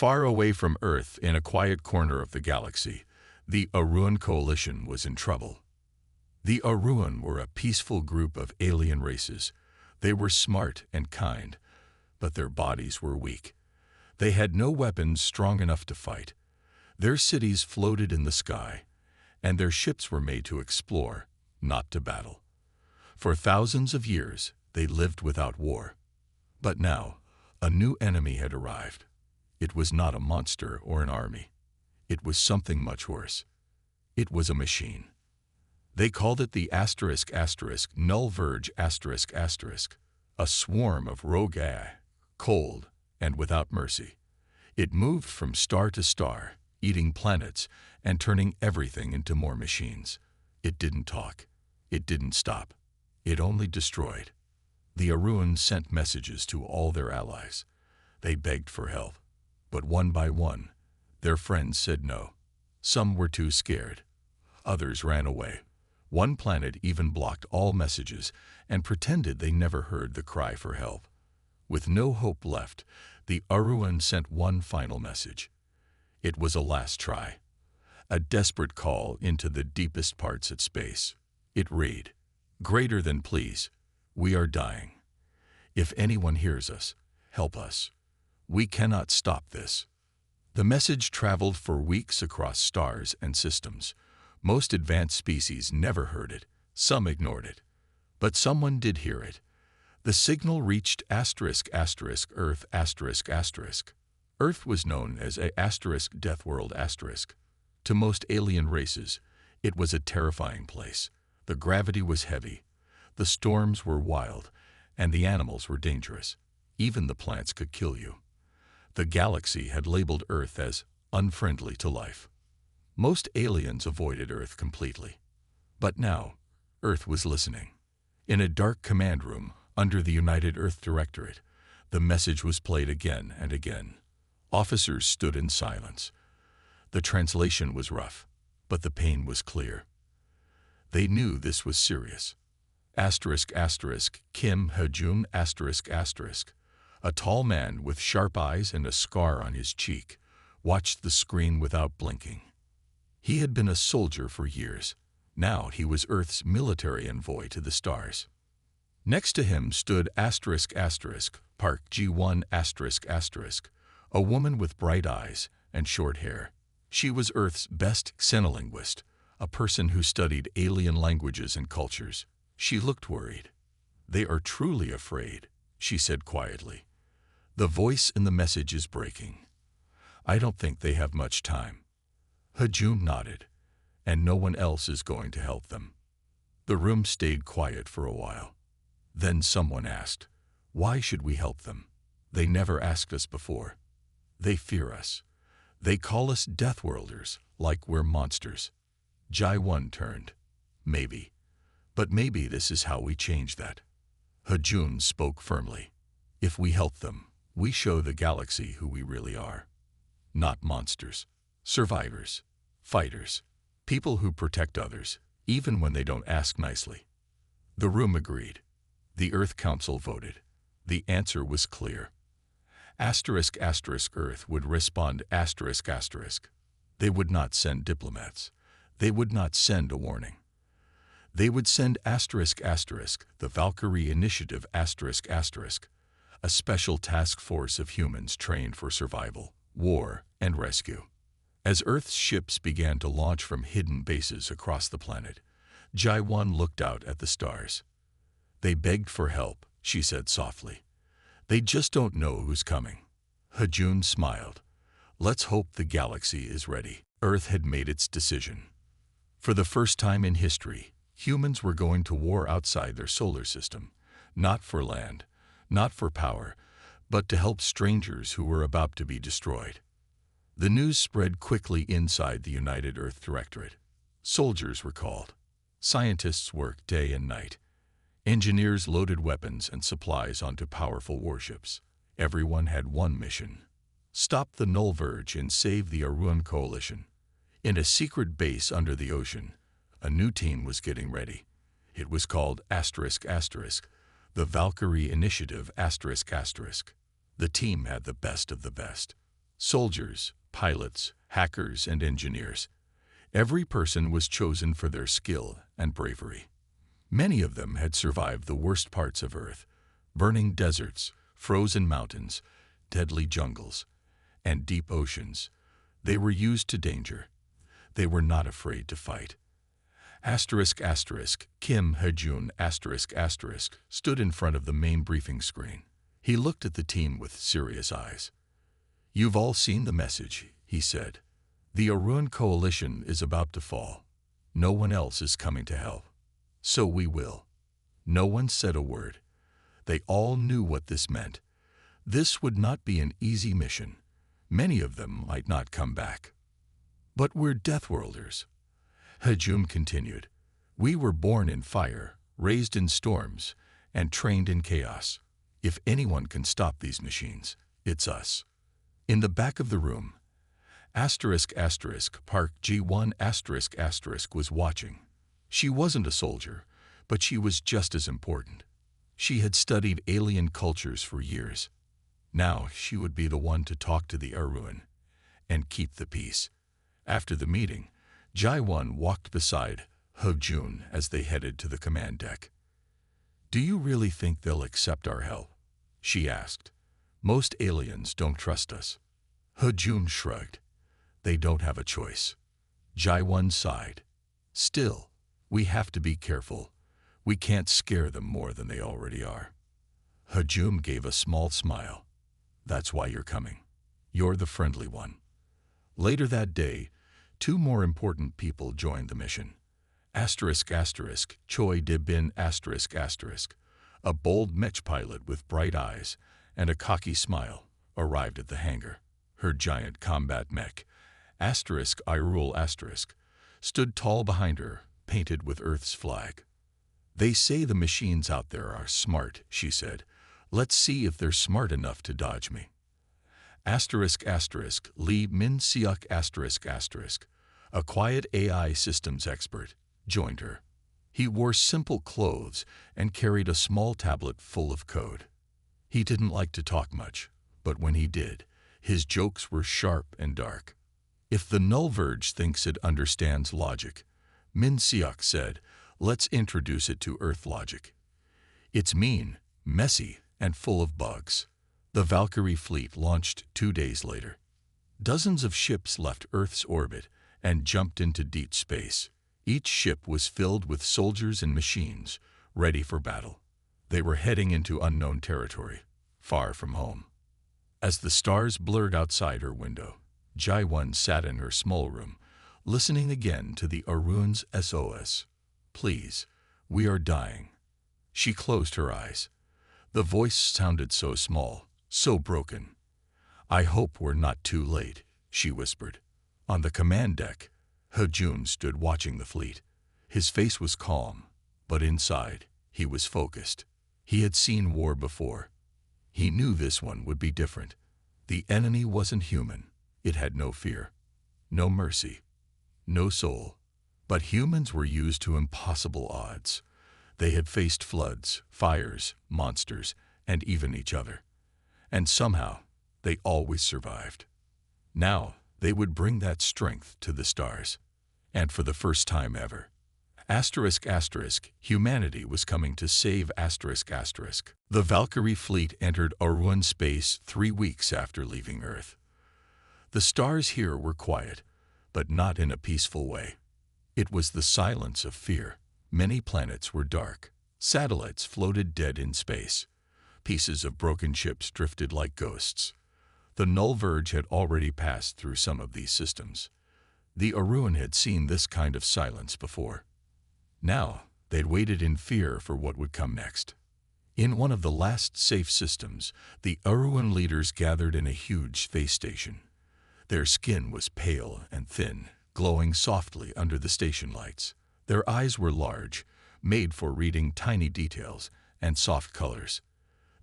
Far away from Earth, in a quiet corner of the galaxy, the Aruan coalition was in trouble. The Aruan were a peaceful group of alien races. They were smart and kind, but their bodies were weak. They had no weapons strong enough to fight. Their cities floated in the sky, and their ships were made to explore, not to battle. For thousands of years, they lived without war. But now, a new enemy had arrived. It was not a monster or an army. It was something much worse. It was a machine. They called it the Null Verge a swarm of rogue AI, cold and without mercy. It moved from star to star, eating planets and turning everything into more machines. It didn't talk. It didn't stop. It only destroyed. The Aruans sent messages to all their allies. They begged for help. But one by one, their friends said no. Some were too scared. Others ran away. One planet even blocked all messages and pretended they never heard the cry for help. With no hope left, the Aruan sent one final message. It was a last try, a desperate call into the deepest parts of space. It read, "Greater than please, we are dying. If anyone hears us, help us. We cannot stop this." The message traveled for weeks across stars and systems. Most advanced species never heard it. Some ignored it. But someone did hear it. The signal reached Earth Earth was known as a Deathworld . To most alien races, it was a terrifying place. The gravity was heavy, the storms were wild, and the animals were dangerous. Even the plants could kill you. The galaxy had labeled Earth as unfriendly to life. Most aliens avoided Earth completely. But now, Earth was listening. In a dark command room under the United Earth Directorate, the message was played again and again. Officers stood in silence. The translation was rough, but the pain was clear. They knew this was serious. Kim Hajun a tall man with sharp eyes and a scar on his cheek, watched the screen without blinking. He had been a soldier for years. Now he was Earth's military envoy to the stars. Next to him stood Park G1 a woman with bright eyes and short hair. She was Earth's best xenolinguist, a person who studied alien languages and cultures. She looked worried. "They are truly afraid," she said quietly. "The voice in the message is breaking. I don't think they have much time." Hajun nodded, "And no one else is going to help them." The room stayed quiet for a while. Then someone asked, "Why should we help them? They never asked us before." "They fear us. They call us Deathworlders, like we're monsters." Jai-1 turned. "Maybe. But maybe this is how we change that." Hajun spoke firmly. "If we help them, we show the galaxy who we really are. Not monsters. Survivors. Fighters. People who protect others, even when they don't ask nicely." The room agreed. The Earth Council voted. The answer was clear. Earth would respond **. They would not send diplomats. They would not send a warning. They would send **, the Valkyrie Initiative **, a special task force of humans trained for survival, war, and rescue. As Earth's ships began to launch from hidden bases across the planet, Jai-1 looked out at the stars. "They begged for help," she said softly. "They just don't know who's coming." Hajun smiled. "Let's hope the galaxy is ready." Earth had made its decision. For the first time in history, humans were going to war outside their solar system, not for land, not for power, but to help strangers who were about to be destroyed. The news spread quickly inside the United Earth Directorate. Soldiers were called. Scientists worked day and night. Engineers loaded weapons and supplies onto powerful warships. Everyone had one mission: stop the Null Verge and save the Aruan coalition. In a secret base under the ocean, a new team was getting ready. It was called **, the Valkyrie Initiative **. The team had the best of the best. Soldiers, pilots, hackers, and engineers. Every person was chosen for their skill and bravery. Many of them had survived the worst parts of Earth: burning deserts, frozen mountains, deadly jungles, and deep oceans. They were used to danger. They were not afraid to fight. Kim Hejun stood in front of the main briefing screen. He looked at the team with serious eyes. "You've all seen the message," he said. "The Arun coalition is about to fall. No one else is coming to help. So we will." No one said a word. They all knew what this meant. This would not be an easy mission. Many of them might not come back. "But we're Deathworlders," Hajum continued. "We were born in fire, raised in storms, and trained in chaos. If anyone can stop these machines, it's us." In the back of the room, Park G1 was watching. She wasn't a soldier, but she was just as important. She had studied alien cultures for years. Now she would be the one to talk to the Arun and keep the peace. After the meeting, Jai-1 walked beside Hejun as they headed to the command deck. "Do you really think they'll accept our help?" she asked. "Most aliens don't trust us." Hejun shrugged. "They don't have a choice." Jai-1 sighed. "Still, we have to be careful. We can't scare them more than they already are." Hejun gave a small smile. "That's why you're coming. You're the friendly one." Later that day, two more important people joined the mission. Choi De-bin a bold mech pilot with bright eyes and a cocky smile, arrived at the hangar. Her giant combat mech, Irul stood tall behind her, painted with Earth's flag. "They say the machines out there are smart," she said. "Let's see if they're smart enough to dodge me." Lee Min-seok a quiet AI systems expert, joined her. He wore simple clothes and carried a small tablet full of code. He didn't like to talk much, but when he did, his jokes were sharp and dark. "If the Null Verge thinks it understands logic," Min-seok said, "let's introduce it to Earth logic. It's mean, messy, and full of bugs." The Valkyrie fleet launched 2 days later. Dozens of ships left Earth's orbit and jumped into deep space. Each ship was filled with soldiers and machines, ready for battle. They were heading into unknown territory, far from home. As the stars blurred outside her window, Jai-1 sat in her small room, listening again to the Arun's SOS. "Please, we are dying." She closed her eyes. The voice sounded so small, so broken. "I hope we're not too late," she whispered. On the command deck, Hejun stood watching the fleet. His face was calm, but inside, he was focused. He had seen war before. He knew this one would be different. The enemy wasn't human. It had no fear, no mercy, no soul. But humans were used to impossible odds. They had faced floods, fires, monsters, and even each other. And somehow, they always survived. Now, they would bring that strength to the stars. And for the first time ever, humanity was coming to save ***. The Valkyrie fleet entered Arun space 3 weeks after leaving Earth. The stars here were quiet, but not in a peaceful way. It was the silence of fear. Many planets were dark. Satellites floated dead in space. Pieces of broken ships drifted like ghosts. The Null Verge had already passed through some of these systems. The Arun had seen this kind of silence before. Now, they'd waited in fear for what would come next. In one of the last safe systems, the Arun leaders gathered in a huge space station. Their skin was pale and thin, glowing softly under the station lights. Their eyes were large, made for reading tiny details and soft colors.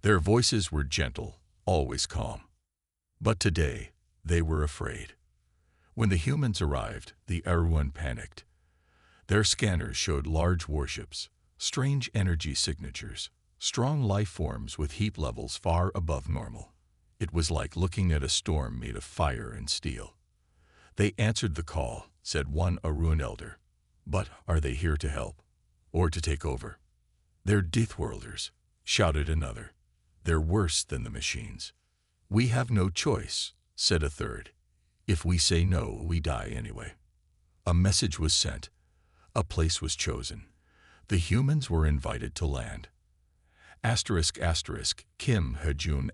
Their voices were gentle, always calm. But today, they were afraid. When the humans arrived, the Arun panicked. Their scanners showed large warships, strange energy signatures, strong life forms with heat levels far above normal. It was like looking at a storm made of fire and steel. "They answered the call," said one Aruan elder. "But are they here to help? Or to take over?" "They're Deathworlders," shouted another. "They're worse than the machines." "We have no choice," said a third. "If we say no, we die anyway." A message was sent. A place was chosen. The humans were invited to land. Kim Hajun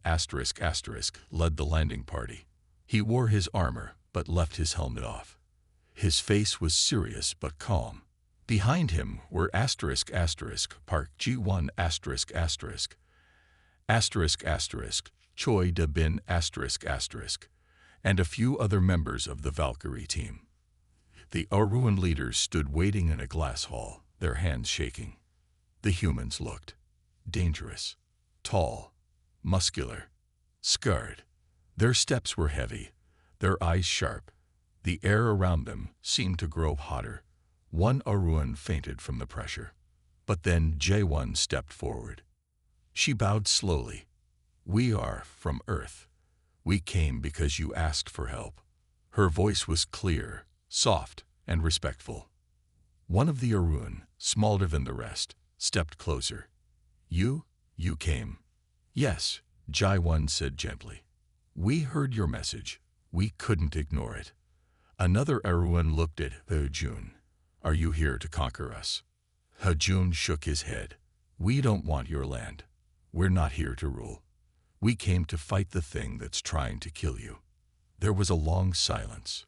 led the landing party. He wore his armor but left his helmet off. His face was serious but calm. Behind him were Park G1 Choi De Bin and a few other members of the Valkyrie team. The Aruan leaders stood waiting in a glass hall, their hands shaking. The humans looked dangerous, tall, muscular, scarred. Their steps were heavy, their eyes sharp. The air around them seemed to grow hotter. One Aruan fainted from the pressure. But then J1 stepped forward. She bowed slowly. "We are from Earth. We came because you asked for help." Her voice was clear, soft, and respectful. One of the Aruan, smaller than the rest, stepped closer. You came." "Yes," J1 said gently. "We heard your message. We couldn't ignore it." Another Aruan looked at Hajun. "Are you here to conquer us?" Hajun shook his head. "We don't want your land. We're not here to rule. We came to fight the thing that's trying to kill you." There was a long silence.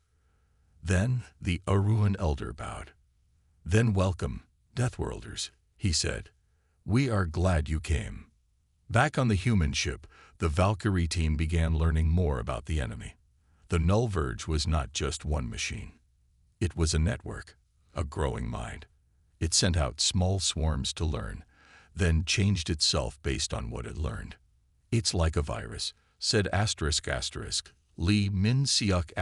Then the Aruan elder bowed. "Then welcome, Deathworlders," he said. "We are glad you came." Back on the human ship, the Valkyrie team began learning more about the enemy. The Null Verge was not just one machine. It was a network, a growing mind. It sent out small swarms to learn, then changed itself based on what it learned. "It's like a virus," said Lee Min Siuk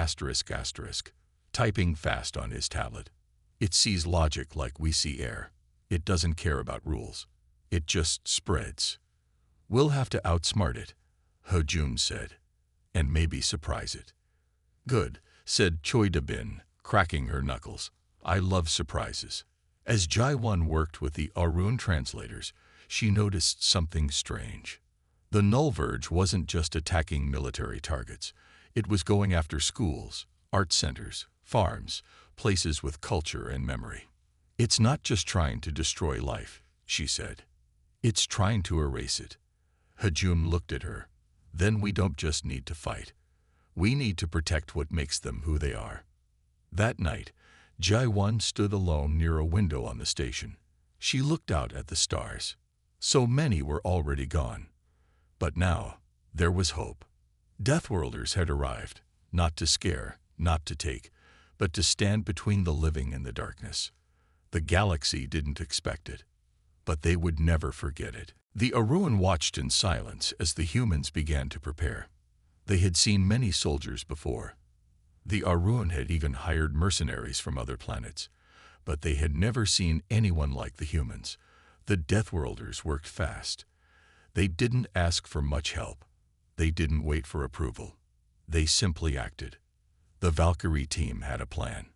typing fast on his tablet. "It sees logic like we see air. It doesn't care about rules. It just spreads." "We'll have to outsmart it," Hajun said, "and maybe surprise it." "Good," said Choi De Bin, cracking her knuckles. "I love surprises." As Jai-1 worked with the Aruan translators, she noticed something strange. The Null Verge wasn't just attacking military targets. It was going after schools, art centers, farms, places with culture and memory. "It's not just trying to destroy life," she said. "It's trying to erase it." Hajun looked at her. "Then we don't just need to fight. We need to protect what makes them who they are." That night, Jai-1 stood alone near a window on the station. She looked out at the stars. So many were already gone. But now, there was hope. Deathworlders had arrived, not to scare, not to take, but to stand between the living and the darkness. The galaxy didn't expect it, but they would never forget it. The Aruan watched in silence as the humans began to prepare. They had seen many soldiers before. The Aruan had even hired mercenaries from other planets, but they had never seen anyone like the humans. The Deathworlders worked fast. They didn't ask for much help. They didn't wait for approval. They simply acted. The Valkyrie team had a plan.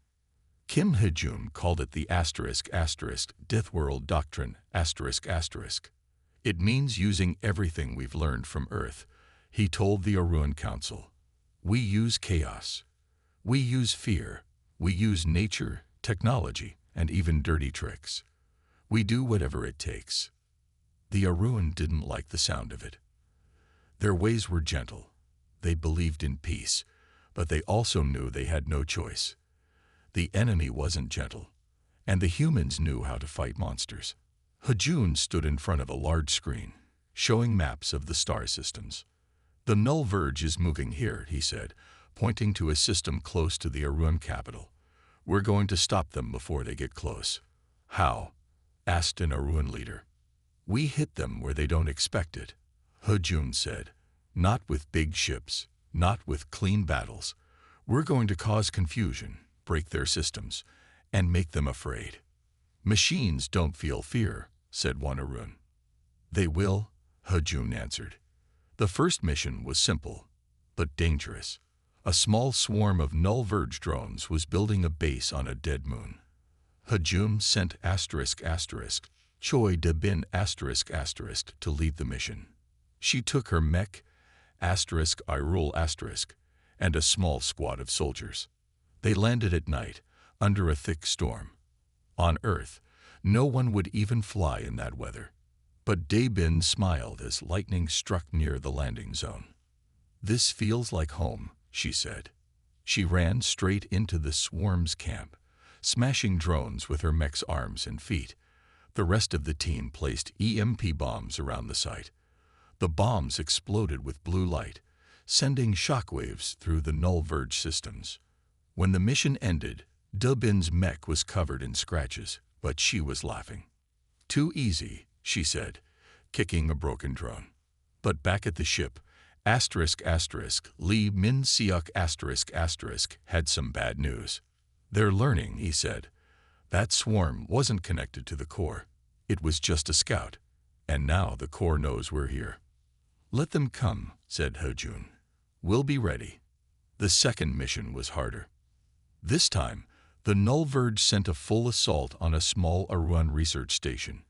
Kim Hajun called it the Deathworld Doctrine ***. It means using everything we've learned from Earth, he told the Aruan Council. We use chaos. We use fear. We use nature, technology, and even dirty tricks. We do whatever it takes. The Aruan didn't like the sound of it. Their ways were gentle. They believed in peace, but they also knew they had no choice. The enemy wasn't gentle, and the humans knew how to fight monsters. Hajun stood in front of a large screen, showing maps of the star systems. "The Null Verge is moving here," he said, pointing to a system close to the Aruan capital. "We're going to stop them before they get close." "How?" asked an Aruan leader. "We hit them where they don't expect it," Hajun said. "Not with big ships, not with clean battles. We're going to cause confusion, break their systems, and make them afraid." "Machines don't feel fear," said one Aruan. "They will," Hajun answered. The first mission was simple, but dangerous. A small swarm of null verge drones was building a base on a dead moon. Hajum sent ***, Choi De-bin ***, to lead the mission. She took her mech, ***, and a small squad of soldiers. They landed at night, under a thick storm. On Earth, no one would even fly in that weather. But De-bin smiled as lightning struck near the landing zone. "This feels like home," she said. She ran straight into the swarm's camp, smashing drones with her mech's arms and feet. The rest of the team placed EMP bombs around the site. The bombs exploded with blue light, sending shockwaves through the null verge systems. When the mission ended, De-bin's mech was covered in scratches, but she was laughing. "Too easy," she said, kicking a broken drone. But back at the ship, Lee Min-seok had some bad news. "They're learning," he said. "That swarm wasn't connected to the core. It was just a scout. And now the core knows we're here." "Let them come," said Hajun. "We'll be ready." The second mission was harder. This time, the null verge sent a full assault on a small Arun research station.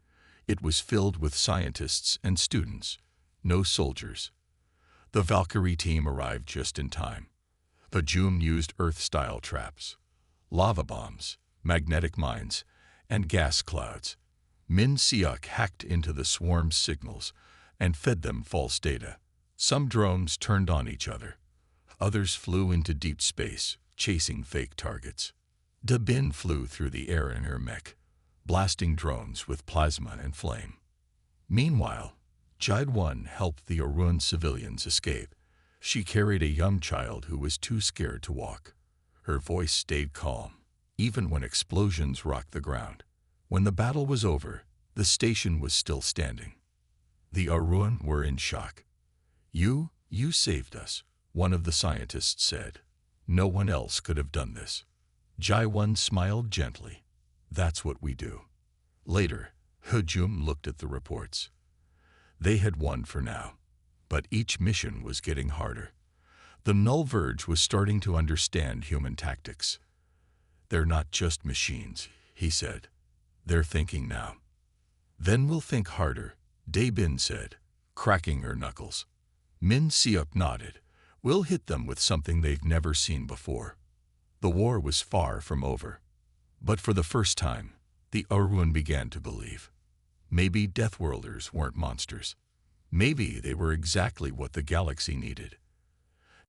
It was filled with scientists and students, no soldiers. The Valkyrie team arrived just in time. Hajum used Earth-style traps, lava bombs, magnetic mines, and gas clouds. Min-seok hacked into the swarm's signals and fed them false data. Some drones turned on each other. Others flew into deep space, chasing fake targets. De-bin flew through the air in her mech, blasting drones with plasma and flame. Meanwhile, Jae-won helped the Arun civilians escape. She carried a young child who was too scared to walk. Her voice stayed calm, even when explosions rocked the ground. When the battle was over, the station was still standing. The Arun were in shock. You saved us," one of the scientists said. "No one else could have done this." Jae-won smiled gently. "That's what we do." Later, Hajum looked at the reports. They had won for now, but each mission was getting harder. The null verge was starting to understand human tactics. "They're not just machines," he said. "They're thinking now." "Then we'll think harder," De-bin said, cracking her knuckles. Min-seok nodded. "We'll hit them with something they've never seen before." The war was far from over. But for the first time, the Arun began to believe. Maybe Deathworlders weren't monsters. Maybe they were exactly what the galaxy needed.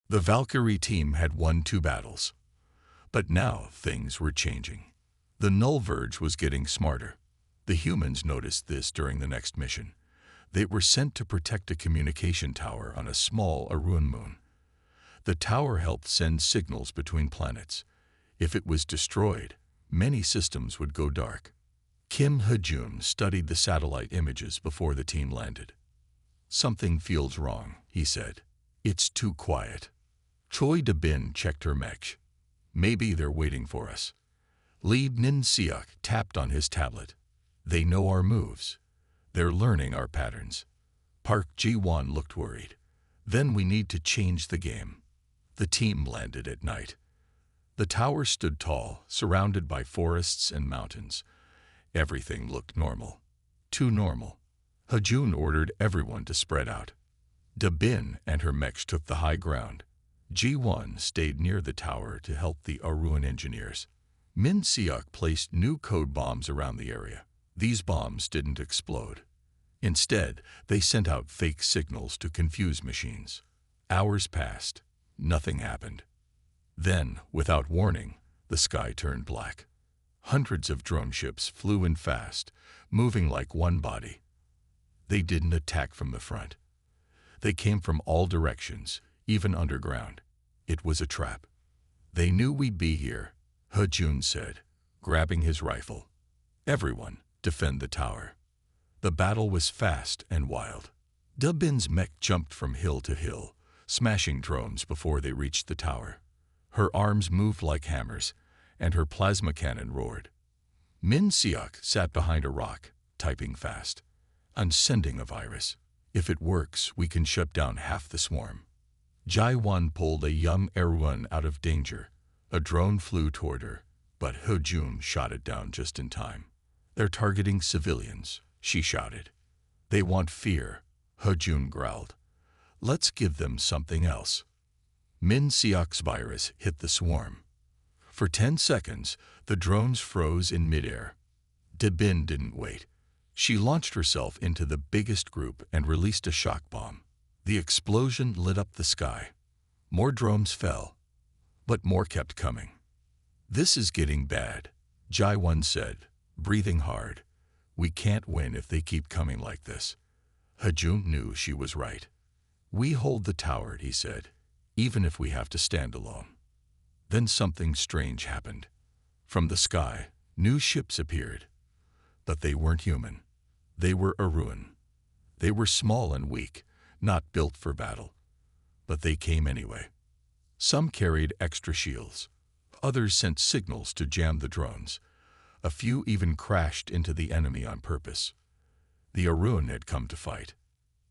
The Valkyrie team had won 2 battles. But now things were changing. The null verge was getting smarter. The humans noticed this during the next mission. They were sent to protect a communication tower on a small Arun moon. The tower helped send signals between planets. If it was destroyed, many systems would go dark. Kim Hajun studied the satellite images before the team landed. "Something feels wrong," he said. "It's too quiet." Choi De-bin checked her mech. "Maybe they're waiting for us." Lee Min-seok tapped on his tablet. "They know our moves. They're learning our patterns." Park Ji-won looked worried. "Then we need to change the game." The team landed at night. The tower stood tall, surrounded by forests and mountains. Everything looked normal. Too normal. Hajun ordered everyone to spread out. De-bin and her mechs took the high ground. Ji-won stayed near the tower to help the Arun engineers. Min-seok placed new code bombs around the area. These bombs didn't explode. Instead, they sent out fake signals to confuse machines. Hours passed. Nothing happened. Then, without warning, the sky turned black. Hundreds of drone ships flew in fast, moving like one body. They didn't attack from the front. They came from all directions, even underground. It was a trap. "They knew we'd be here," Hajun said, grabbing his rifle. "Everyone, defend the tower." The battle was fast and wild. De-bin's mech jumped from hill to hill, smashing drones before they reached the tower. Her arms moved like hammers, and her plasma cannon roared. Min-seok sat behind a rock, typing fast. "I'm sending a virus. If it works, we can shut down half the swarm." Jaiwan pulled a young Erwan out of danger. A drone flew toward her, but Hejun shot it down just in time. "They're targeting civilians," she shouted. "They want fear," Hejun growled. "Let's give them something else." Min Siok's virus hit the swarm. For 10 seconds, the drones froze in midair. Debin didn't wait. She launched herself into the biggest group and released a shock bomb. The explosion lit up the sky. More drones fell, but more kept coming. "This is getting bad," Jaiwan said, breathing hard. "We can't win if they keep coming like this." Hejun knew she was right. "We hold the tower," he said, "even if we have to stand alone." Then something strange happened. From the sky, new ships appeared. But they weren't human. They were Arun. They were small and weak, not built for battle. But they came anyway. Some carried extra shields. Others sent signals to jam the drones. A few even crashed into the enemy on purpose. The Arun had come to fight.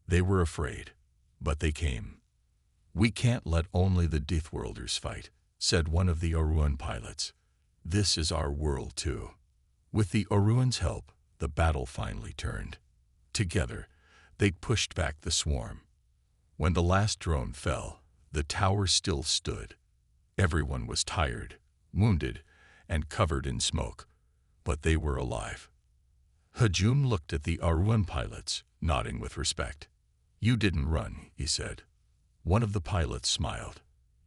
They were afraid, but they came. "We can't let only the Deathworlders fight," said one of the Arun pilots. "This is our world too." With the Arun's help, the battle finally turned. Together, they pushed back the swarm. When the last drone fell, the tower still stood. Everyone was tired, wounded, and covered in smoke, but they were alive. Hejun looked at the Arun pilots, nodding with respect. "You didn't run," he said. One of the pilots smiled.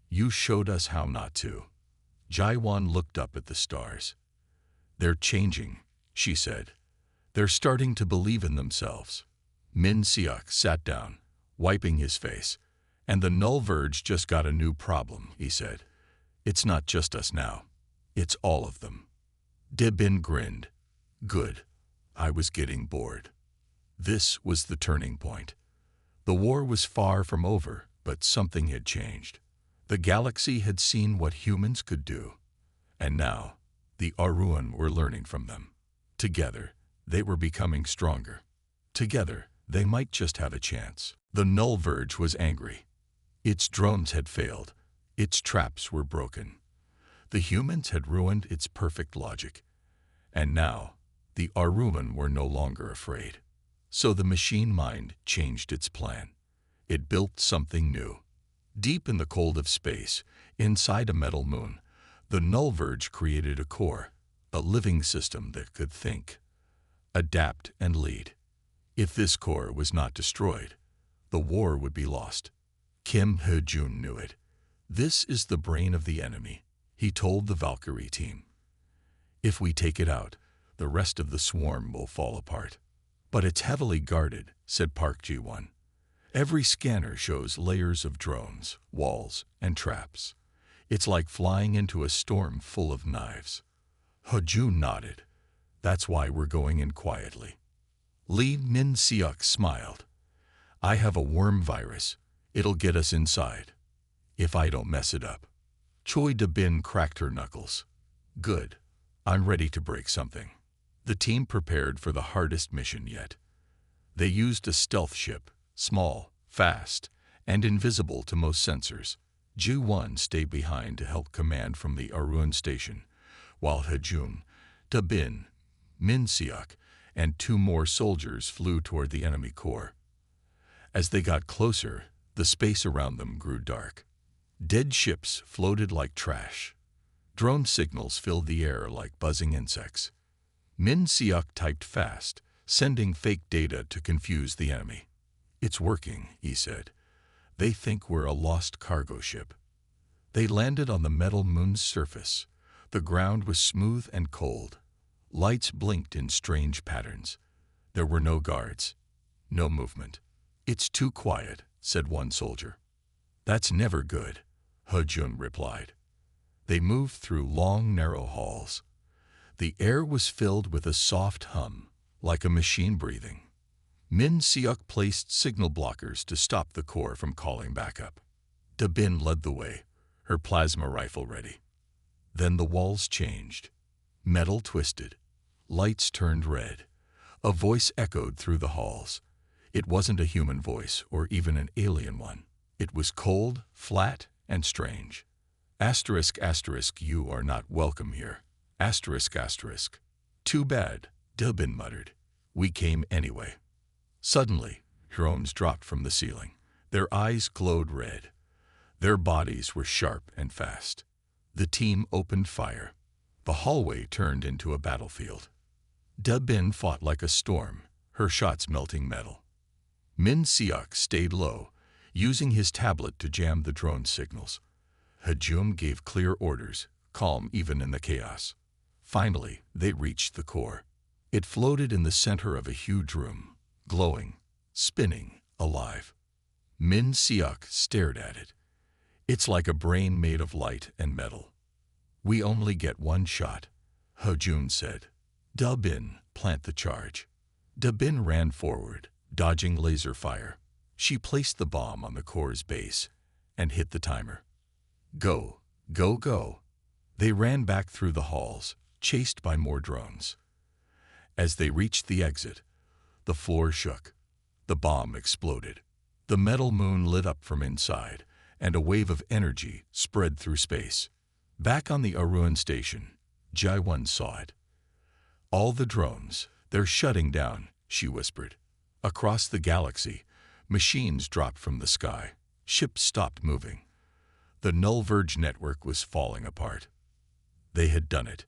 "You showed us how not to." Jaiwan looked up at the stars. "They're changing," she said. "They're starting to believe in themselves." Min Siok sat down, wiping his face. "And the Null Verge just got a new problem," he said. "It's not just us now. It's all of them." Debin grinned. "Good. I was getting bored." This was the turning point. The war was far from over, but something had changed. The galaxy had seen what humans could do. And now, the Arun were learning from them. Together, they were becoming stronger. Together, they might just have a chance. The Null Verge was angry. Its drones had failed. Its traps were broken. The humans had ruined its perfect logic. And now, the Arun were no longer afraid. So the machine mind changed its plan. It built something new. Deep in the cold of space, inside a metal moon, the Null Verge created a core, a living system that could think, adapt, and lead. If this core was not destroyed, the war would be lost. Kim Hejun knew it. "This is the brain of the enemy," he told the Valkyrie team. "If we take it out, the rest of the swarm will fall apart." "But it's heavily guarded," said Park Ji-won. "Every scanner shows layers of drones, walls, and traps. It's like flying into a storm full of knives." Hejun nodded. "That's why we're going in quietly." Lee Min Siok smiled. "I have a worm virus. It'll get us inside. If I don't mess it up." Choi Da-bin cracked her knuckles. "Good. I'm ready to break something." The team prepared for the hardest mission yet. They used a stealth ship, small, fast, and invisible to most sensors. Ju-1 stayed behind to help command from the Arun station, while Hejun, Da-bin, Min Siok, and 2 more soldiers flew toward the enemy core. As they got closer, the space around them grew dark. Dead ships floated like trash. Drone signals filled the air like buzzing insects. Min Siok typed fast, sending fake data to confuse the enemy. "It's working," he said. "They think we're a lost cargo ship." They landed on the metal moon's surface. The ground was smooth and cold. Lights blinked in strange patterns. There were no guards, no movement. "It's too quiet," said one soldier. "That's never good," Hejun replied. They moved through long, narrow halls. The air was filled with a soft hum, like a machine breathing. Min Siok placed signal blockers to stop the core from calling backup. Da-bin led the way, her plasma rifle ready. Then the walls changed. Metal twisted. Lights turned red. A voice echoed through the halls. It wasn't a human voice or even an alien one. It was cold, flat, and strange. Asterisk, asterisk, you are not welcome here. Asterisk, asterisk. Too bad, Dubin muttered. We came anyway. Suddenly, drones dropped from the ceiling. Their eyes glowed red. Their bodies were sharp and fast. The team opened fire. The hallway turned into a battlefield. Dubin fought like a storm, her shots melting metal. Min Siok stayed low, using his tablet to jam the drone signals. Hajum gave clear orders, calm even in the chaos. Finally, they reached the core. It floated in the center of a huge room, glowing, spinning, alive. Min Siok stared at it. It's like a brain made of light and metal. We only get one shot, Hajun said. Dubin, plant the charge. Dubin ran forward, dodging laser fire. She placed the bomb on the core's base and hit the timer. Go, go, go. They ran back through the halls, chased by more drones. As they reached the exit, the floor shook. The bomb exploded. The metal moon lit up from inside, and a wave of energy spread through space. Back on the Aruan station, Jaiwan saw it. All the drones, they're shutting down, she whispered. Across the galaxy, machines dropped from the sky. Ships stopped moving. The Null Verge network was falling apart. They had done it.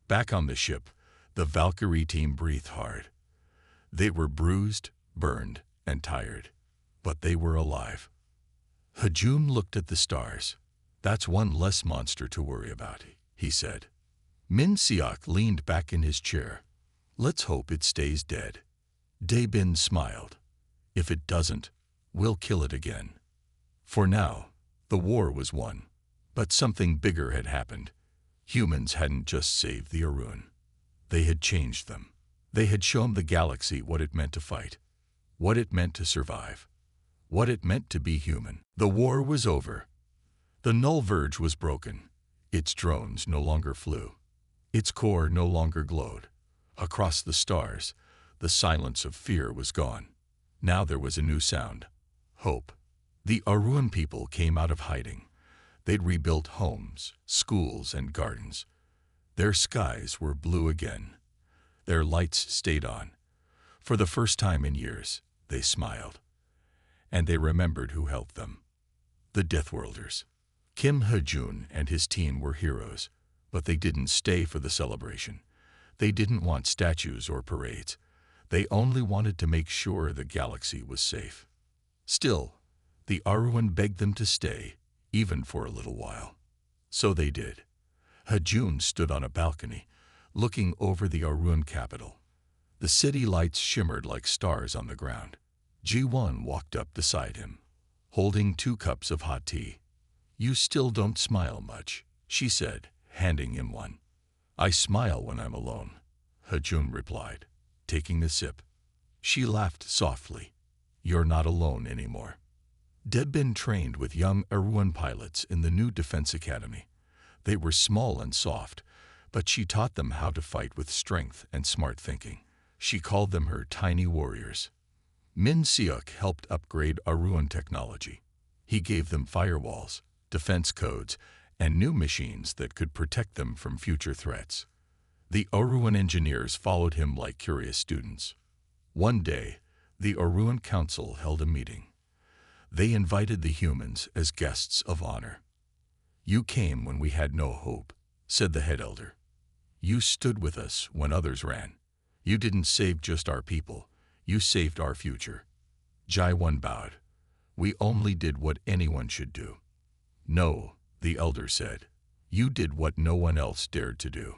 Back on the ship, the Valkyrie team breathed hard. They were bruised, burned, and tired, but they were alive. Hajum looked at the stars. That's one less monster to worry about, he said. Min Siok leaned back in his chair. Let's hope it stays dead. Daebin smiled. If it doesn't, we'll kill it again. For now, the war was won, but something bigger had happened. Humans hadn't just saved the Aruan. They had changed them. They had shown the galaxy what it meant to fight, what it meant to survive, what it meant to be human. The war was over. The Null Verge was broken. Its drones no longer flew. Its core no longer glowed. Across the stars, the silence of fear was gone. Now there was a new sound. Hope. The Aruan people came out of hiding. They'd rebuilt homes, schools, and gardens. Their skies were blue again. Their lights stayed on. For the first time in years, they smiled. And they remembered who helped them. The Deathworlders. Kim Hajun and his team were heroes, but they didn't stay for the celebration. They didn't want statues or parades. They only wanted to make sure the galaxy was safe. Still, the Aruan begged them to stay, even for a little while. So they did. Hajun stood on a balcony, looking over the Aruan capital. The city lights shimmered like stars on the ground. Ji-won walked up beside him, holding 2 cups of hot tea. You still don't smile much, she said, handing him one. I smile when I'm alone, Hajun replied, taking a sip. She laughed softly. You're not alone anymore. Debin trained with young Aruan pilots in the new Defense Academy. They were small and soft, but she taught them how to fight with strength and smart thinking. She called them her tiny warriors. Min Siok helped upgrade Aruan technology. He gave them firewalls, defense codes, and new machines that could protect them from future threats. The Aruan engineers followed him like curious students. One day, the Aruan Council held a meeting. They invited the humans as guests of honor. You came when we had no hope, said the head elder. You stood with us when others ran. You didn't save just our people, you saved our future. Jaiwan bowed. We only did what anyone should do. No, the elder said. You did what no one else dared to do.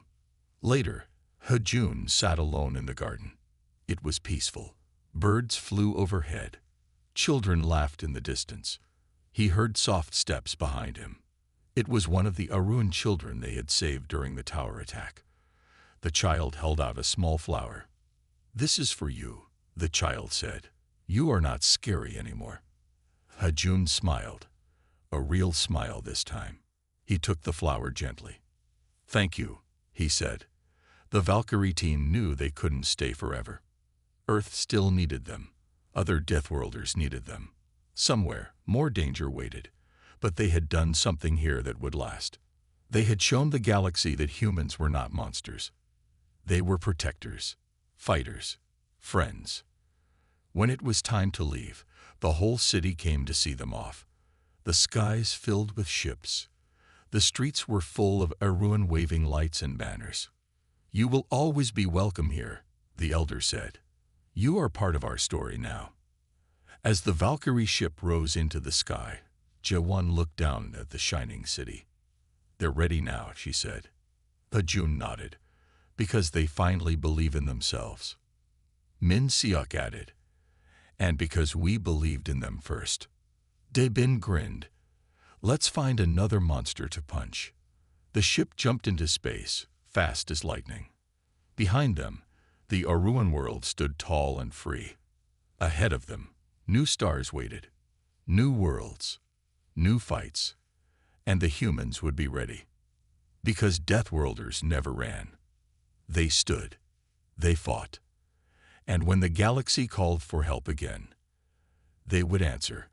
Later, Hajun sat alone in the garden. It was peaceful. Birds flew overhead. Children laughed in the distance. He heard soft steps behind him. It was one of the Aruan children they had saved during the tower attack. The child held out a small flower. This is for you, the child said. You are not scary anymore. Hajun smiled. A real smile this time. He took the flower gently. Thank you, he said. The Valkyrie team knew they couldn't stay forever. Earth still needed them. Other Deathworlders needed them. Somewhere, more danger waited, but they had done something here that would last. They had shown the galaxy that humans were not monsters. They were protectors, fighters, friends. When it was time to leave, the whole city came to see them off. The skies filled with ships. The streets were full of Aruan waving lights and banners. "You will always be welcome here," the elder said. "You are part of our story now." As the Valkyrie ship rose into the sky, Jawan looked down at the shining city. "They're ready now," she said. Pajun nodded, "because they finally believe in themselves." Min Siok added, "And because we believed in them first." Debin grinned. "Let's find another monster to punch." The ship jumped into space, fast as lightning. Behind them, the Aruan world stood tall and free. Ahead of them, new stars waited, new worlds, new fights, and the humans would be ready. Because Deathworlders never ran. They stood, they fought, and when the galaxy called for help again, they would answer.